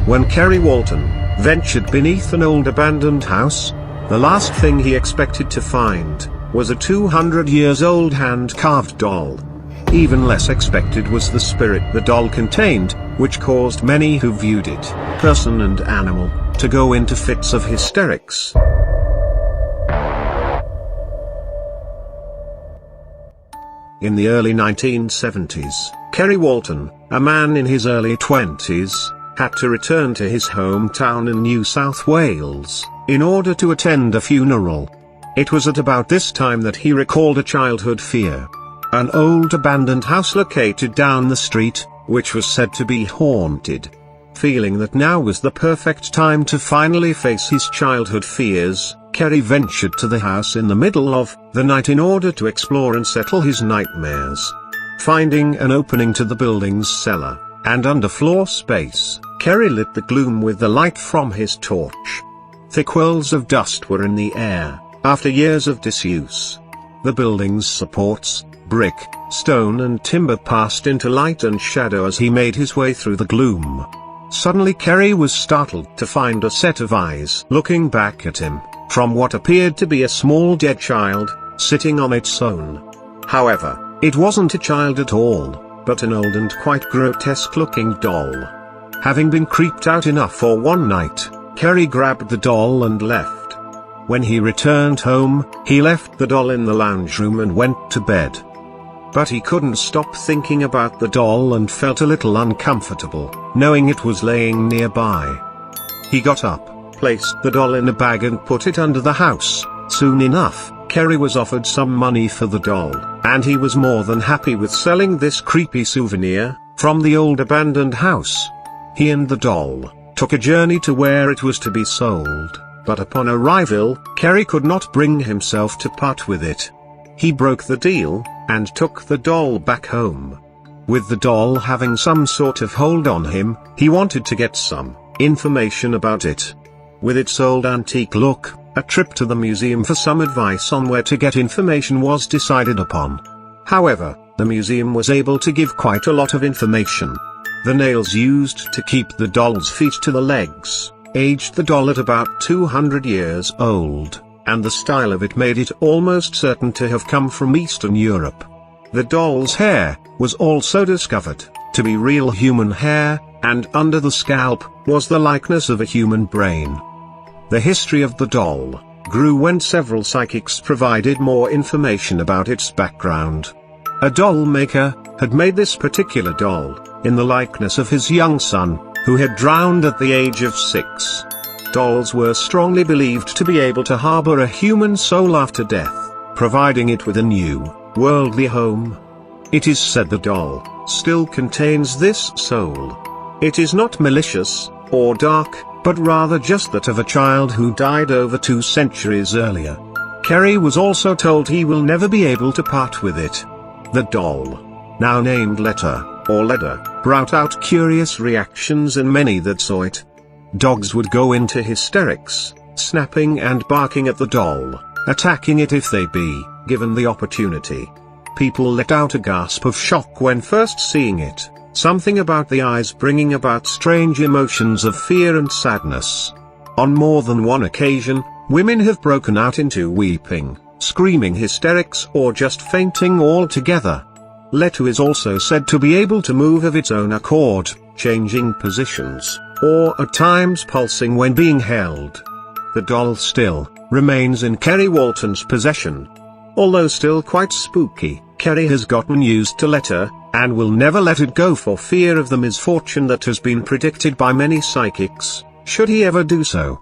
When Kerry Walton ventured beneath an old abandoned house, the last thing he expected to find was a 200 years old hand-carved doll. Even less expected was the spirit the doll contained, which caused many who viewed it, person and animal, to go into fits of hysterics. In the early 1970s, Kerry Walton, a man in his early 20s, had to return to his hometown in New South Wales, in order to attend a funeral. It was at about this time that he recalled a childhood fear. An old abandoned house located down the street, which was said to be haunted. Feeling that now was the perfect time to finally face his childhood fears, Kerry ventured to the house in the middle of the night in order to explore and settle his nightmares. Finding an opening to the building's cellar and underfloor space, Kerry lit the gloom with the light from his torch. Thick whirls of dust were in the air, after years of disuse. The building's supports, brick, stone and timber passed into light and shadow as he made his way through the gloom. Suddenly Kerry was startled to find a set of eyes looking back at him, from what appeared to be a small dead child, sitting on its own. However, it wasn't a child at all, but an old and quite grotesque-looking doll. Having been creeped out enough for one night, Kerry grabbed the doll and left. When he returned home, he left the doll in the lounge room and went to bed. But he couldn't stop thinking about the doll and felt a little uncomfortable, knowing it was laying nearby. He got up, placed the doll in a bag and put it under the house. Soon enough, Kerry was offered some money for the doll, and he was more than happy with selling this creepy souvenir from the old abandoned house. He and the doll took a journey to where it was to be sold, but upon arrival, Kerry could not bring himself to part with it. He broke the deal and took the doll back home. With the doll having some sort of hold on him, he wanted to get some information about it. With its old antique look, a trip to the museum for some advice on where to get information was decided upon. However, the museum was able to give quite a lot of information. The nails used to keep the doll's feet to the legs aged the doll at about 200 years old, and the style of it made it almost certain to have come from Eastern Europe. The doll's hair was also discovered to be real human hair, and under the scalp was the likeness of a human brain. The history of the doll grew when several psychics provided more information about its background. A doll maker had made this particular doll in the likeness of his young son, who had drowned at the age of 6. Dolls were strongly believed to be able to harbor a human soul after death, providing it with a new, worldly home. It is said the doll still contains this soul. It is not malicious or dark, but rather just that of a child who died over 2 centuries earlier. Kerry was also told he will never be able to part with it. The doll, now named Letta, or Ledda, brought out curious reactions in many that saw it. Dogs would go into hysterics, snapping and barking at the doll, attacking it if they be given the opportunity. People let out a gasp of shock when first seeing it, something about the eyes bringing about strange emotions of fear and sadness. On more than one occasion, women have broken out into weeping, screaming hysterics or just fainting altogether. Letta is also said to be able to move of its own accord, changing positions, or at times pulsing when being held. The doll still remains in Kerry Walton's possession. Although still quite spooky, Kerry has gotten used to Letta, and will never let it go for fear of the misfortune that has been predicted by many psychics, should he ever do so.